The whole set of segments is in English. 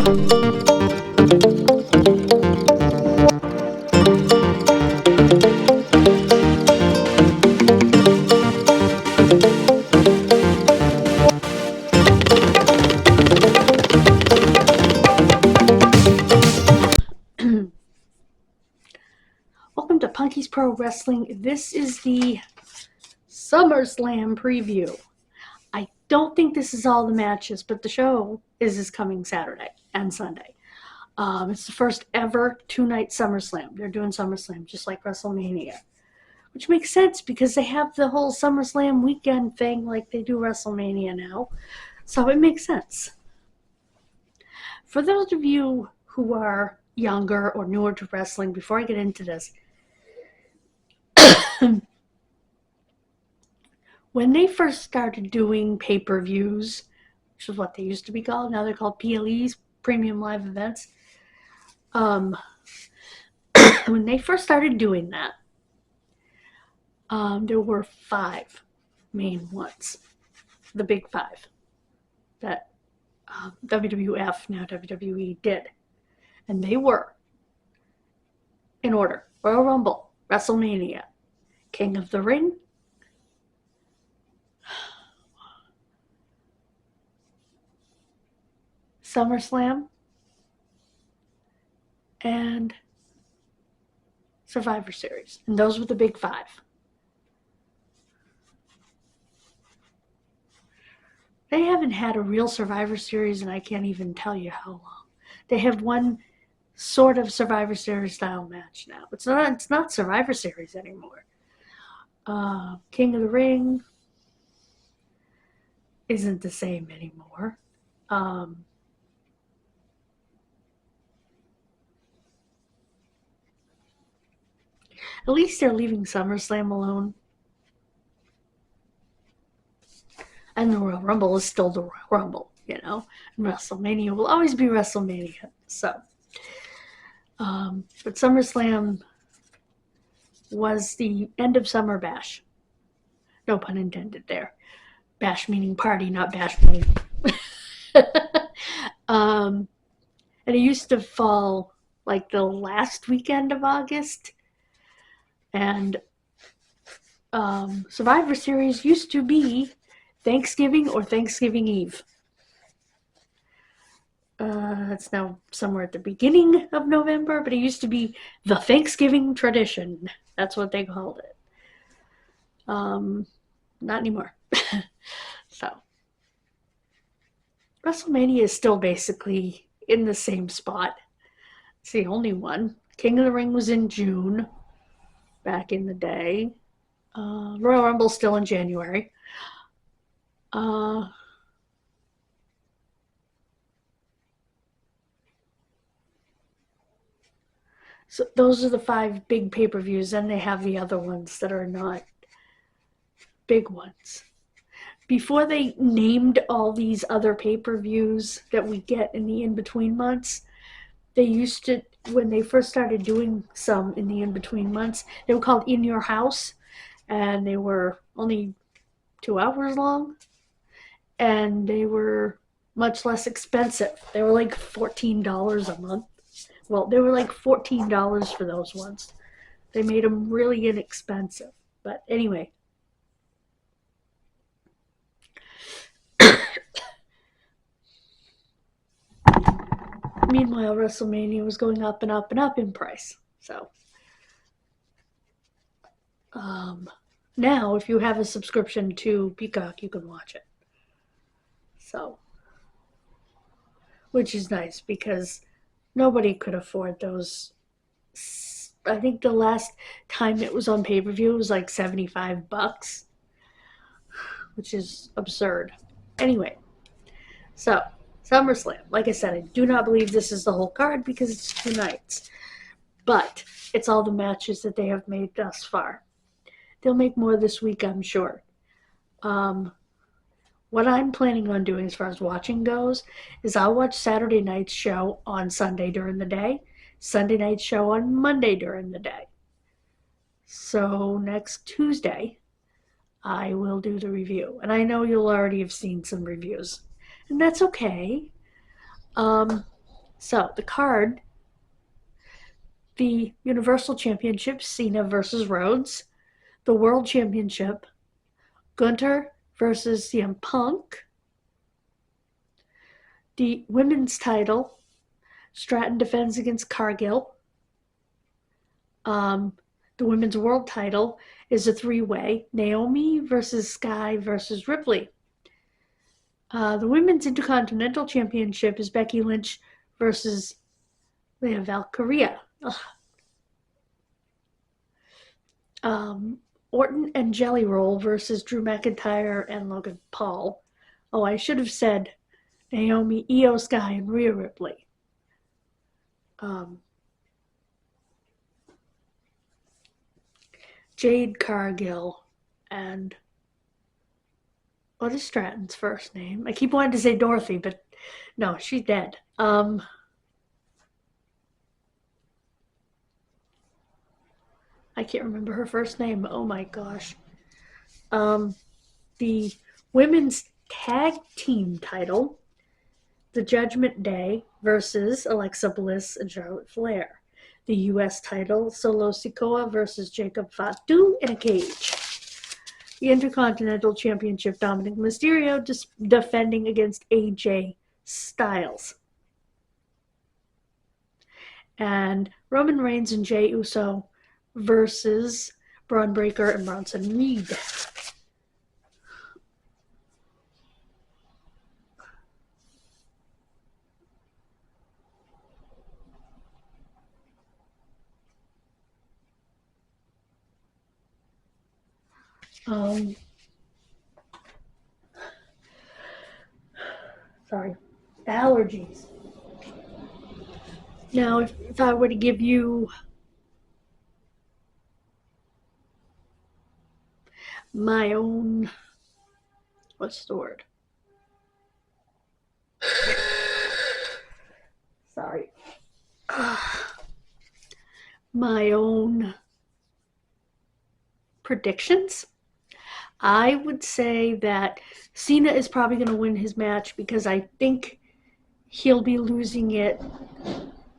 Welcome to Punky's Pro Wrestling. This is the Summerslam preview. I don't think this is all the matches, but the show is coming Saturday and Sunday. It's the first ever two-night SummerSlam. They're doing SummerSlam just like WrestleMania, which makes sense because they have the whole SummerSlam weekend thing like they do WrestleMania now. So it makes sense. For those of you who are younger or newer to wrestling, before I get into this, when they first started doing pay-per-views, which is what they used to be called, now they're called PLEs, Premium Live Events. When they first started doing that, there were 5 main ones, the big 5 that WWF, now WWE, did. And they were, in order, Royal Rumble, WrestleMania, King of the Ring, SummerSlam, and Survivor Series. And those were the big 5. They haven't had a real Survivor Series, and I can't even tell you how long. They have one sort of Survivor Series style match now. It's not Survivor Series anymore. King of the Ring isn't the same anymore. At least they're leaving SummerSlam alone. And the Royal Rumble is still the Royal Rumble, you know. And WrestleMania will always be WrestleMania. So, but SummerSlam was the end of Summer Bash. No pun intended there. Bash meaning party, not bash meaning. And it used to fall like the last weekend of August. And Survivor Series used to be Thanksgiving or Thanksgiving Eve. It's now somewhere at the beginning of November, but it used to be the Thanksgiving tradition. That's what they called it. Not anymore. So, WrestleMania is still basically in the same spot. It's the only one. King of the Ring was in June, back in the day. Royal Rumble still in January. So those are the 5 big pay-per-views. Then they have the other ones that are not big ones. Before they named all these other pay-per-views that we get in the in-between months, they used to, when they first started doing some in the in-between months, they were called In Your House, and they were only 2 hours long, and they were much less expensive. They were like $14 a month. Well, they were like $14 for those ones. They made them really inexpensive. But anyway. Meanwhile, WrestleMania was going up and up and up in price. So, now if you have a subscription to Peacock, you can watch it. So, which is nice because nobody could afford those. I think the last time it was on pay-per-view was like $75, which is absurd. Anyway, so SummerSlam. Like I said, I do not believe this is the whole card because it's 2 nights. But it's all the matches that they have made thus far. They'll make more this week, I'm sure. What I'm planning on doing as far as watching goes is I'll watch Saturday night's show on Sunday during the day, Sunday night's show on Monday during the day. So next Tuesday, I will do the review. And I know you'll already have seen some reviews. And that's okay. So the card, the Universal Championship, Cena versus Rhodes. The World Championship, Gunther versus CM Punk. The women's title, Stratton defends against Cargill. The women's world title is a three-way, Naomi versus Sky versus Ripley. The women's intercontinental championship is Becky Lynch versus Leah Valkyria. Orton and Jelly Roll versus Drew McIntyre and Logan Paul. Oh, I should have said Naomi, Io Sky, and Rhea Ripley. Jade Cargill and what is Stratton's first name? I keep wanting to say Dorothy, but no, she's dead. I can't remember her first name. Oh my gosh. The women's tag team title, the Judgment Day versus Alexa Bliss and Charlotte Flair. The U.S. title, Solo Sikoa versus Jacob Fatu in a cage. The Intercontinental Championship, Dominic Mysterio defending against AJ Styles. And Roman Reigns and Jey Uso versus Braun Breaker and Bronson Reed. Sorry, allergies. Now, if I were to give you my own, what's the word? Sorry. My own predictions, I would say that Cena is probably going to win his match because I think he'll be losing it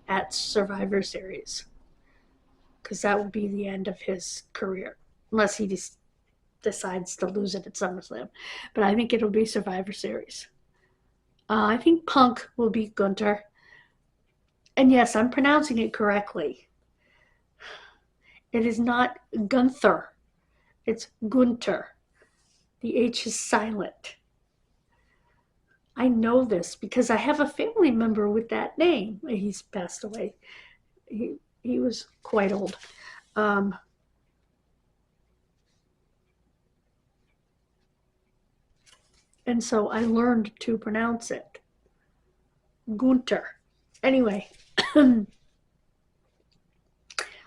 at Survivor Series, because that will be the end of his career, unless he decides to lose it at SummerSlam. But I think it'll be Survivor Series. I think Punk will beat Gunther. And yes, I'm pronouncing it correctly. It is not Gunther. It's Gunther. The H is silent. I know this because I have a family member with that name. He's passed away. He was quite old. And so I learned to pronounce it. Gunther. Anyway,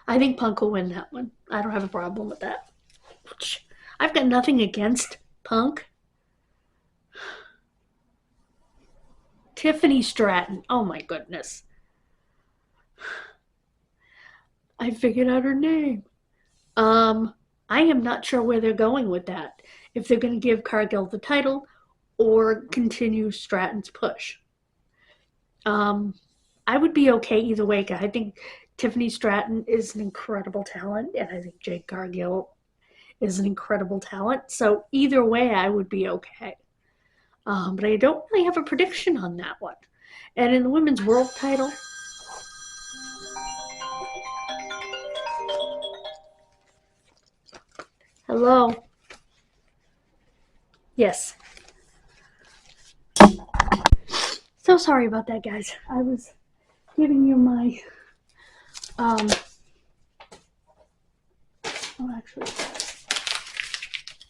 I think Punk will win that one. I don't have a problem with that. I've got nothing against Punk. Tiffany Stratton. Oh my goodness. I figured out her name. I am not sure where they're going with that. If they're going to give Cargill the title or continue Stratton's push. I would be okay either way, because I think Tiffany Stratton is an incredible talent, and I think Jade Cargill is an incredible talent. So either way, I would be okay. But I don't really have a prediction on that one. And in the women's world title, hello. Yes. So sorry about that, guys. I was giving you my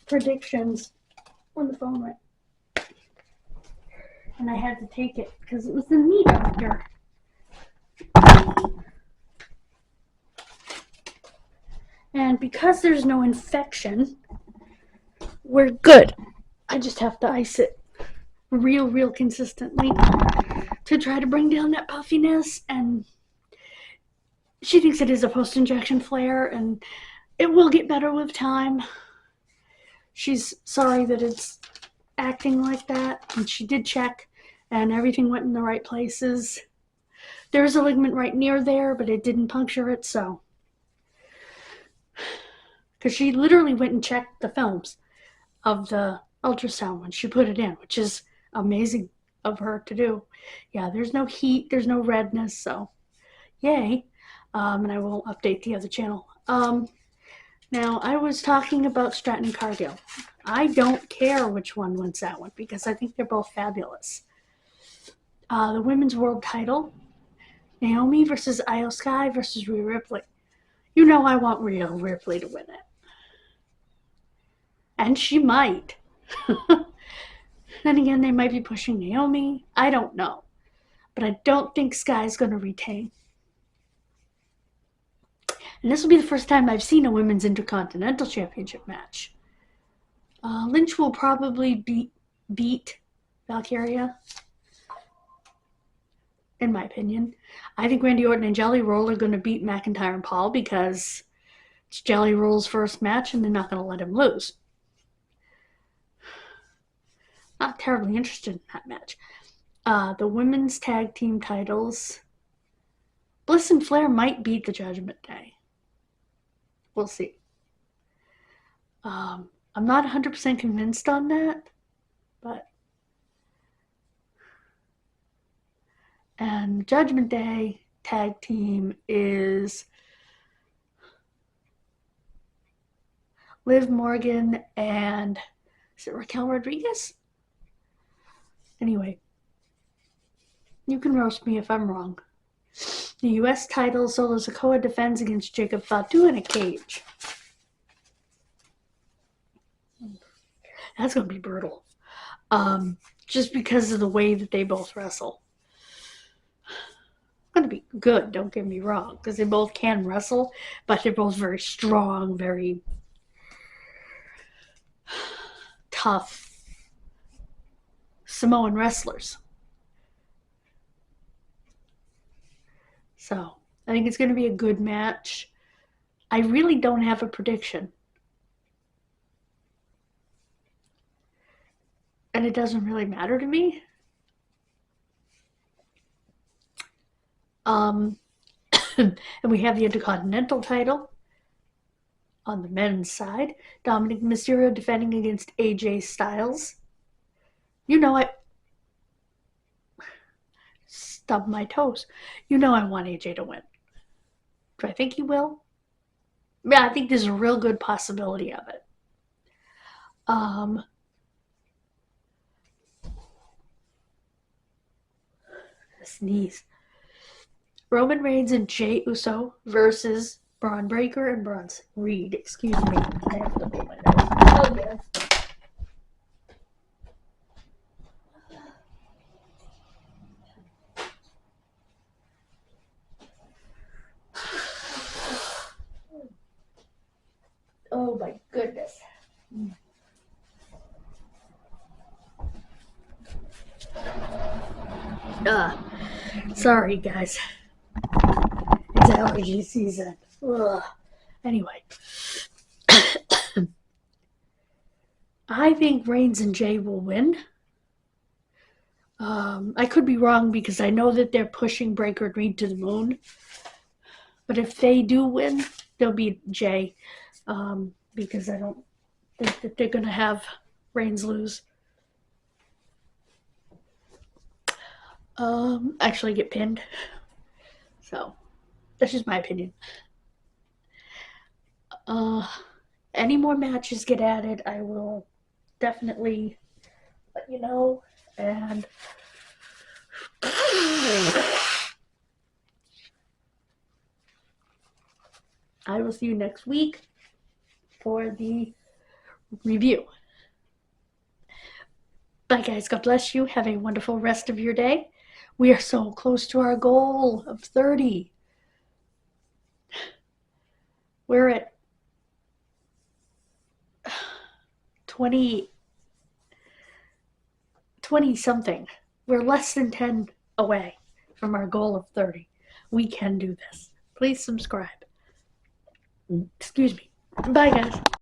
predictions on the phone, right? And I had to take it because it was the meat doctor. And because there's no infection, we're good. I just have to ice it real consistently to try to bring down that puffiness. And she thinks it is a post-injection flare, and it will get better with time. She's sorry that it's acting like that, and she did check and everything went in the right places. There's a ligament right near there, but it didn't puncture it, so. Because she literally went and checked the films of the ultrasound when she put it in, which is amazing of her to do. Yeah, there's no heat, there's no redness, so yay. And I will update the other channel. Now, I was talking about Stratton and Cargill. I don't care which one wins that one because I think they're both fabulous. The women's world title, Naomi versus Io Sky versus Rhea Ripley. You know I want Rhea Ripley to win it. And she might. Then again, they might be pushing Naomi. I don't know. But I don't think Sky's going to retain. And this will be the first time I've seen a women's Intercontinental Championship match. Lynch will probably beat Valkyria, in my opinion. I think Randy Orton and Jelly Roll are going to beat McIntyre and Paul because it's Jelly Roll's first match and they're not going to let him lose. Not terribly interested in that match. The women's tag team titles, Bliss and Flair might beat the Judgment Day. We'll see. I'm not 100% convinced on that, but. And Judgment Day tag team is Liv Morgan and is it Raquel Rodriguez? Anyway, you can roast me if I'm wrong. The U.S. title, Solo Sikoa defends against Jacob Fatu in a cage. That's going to be brutal. Just because of the way that they both wrestle. It's going to be good, don't get me wrong, because they both can wrestle, but they're both very strong, very tough Samoan wrestlers. So, I think it's going to be a good match. I really don't have a prediction. And it doesn't really matter to me. And we have the Intercontinental title on the men's side. Dominic Mysterio defending against AJ Styles. You know I stub my toes. You know I want AJ to win. Do I think he will? Yeah, I think there's a real good possibility of it. Sneeze. Roman Reigns and Jey Uso versus Braun Breaker and Bronson Reed. Excuse me. I have to blow my nose. Oh, yeah. Oh my goodness. Sorry guys. It's allergy season. Ugh. Anyway. I think Reigns and Jey will win. I could be wrong because I know that they're pushing Breaker and Reed to the moon. But if they do win, they'll beat Jey. Because I don't think that they're going to have Reigns lose. Actually get pinned. So, that's just my opinion. Any more matches get added, I will definitely let you know. And I will see you next week for the review. Bye guys, God bless you. Have a wonderful rest of your day. We are so close to our goal of 30. We're at 20 something. We're less than 10 away from our goal of 30. We can do this. Please subscribe. Excuse me. Bye guys.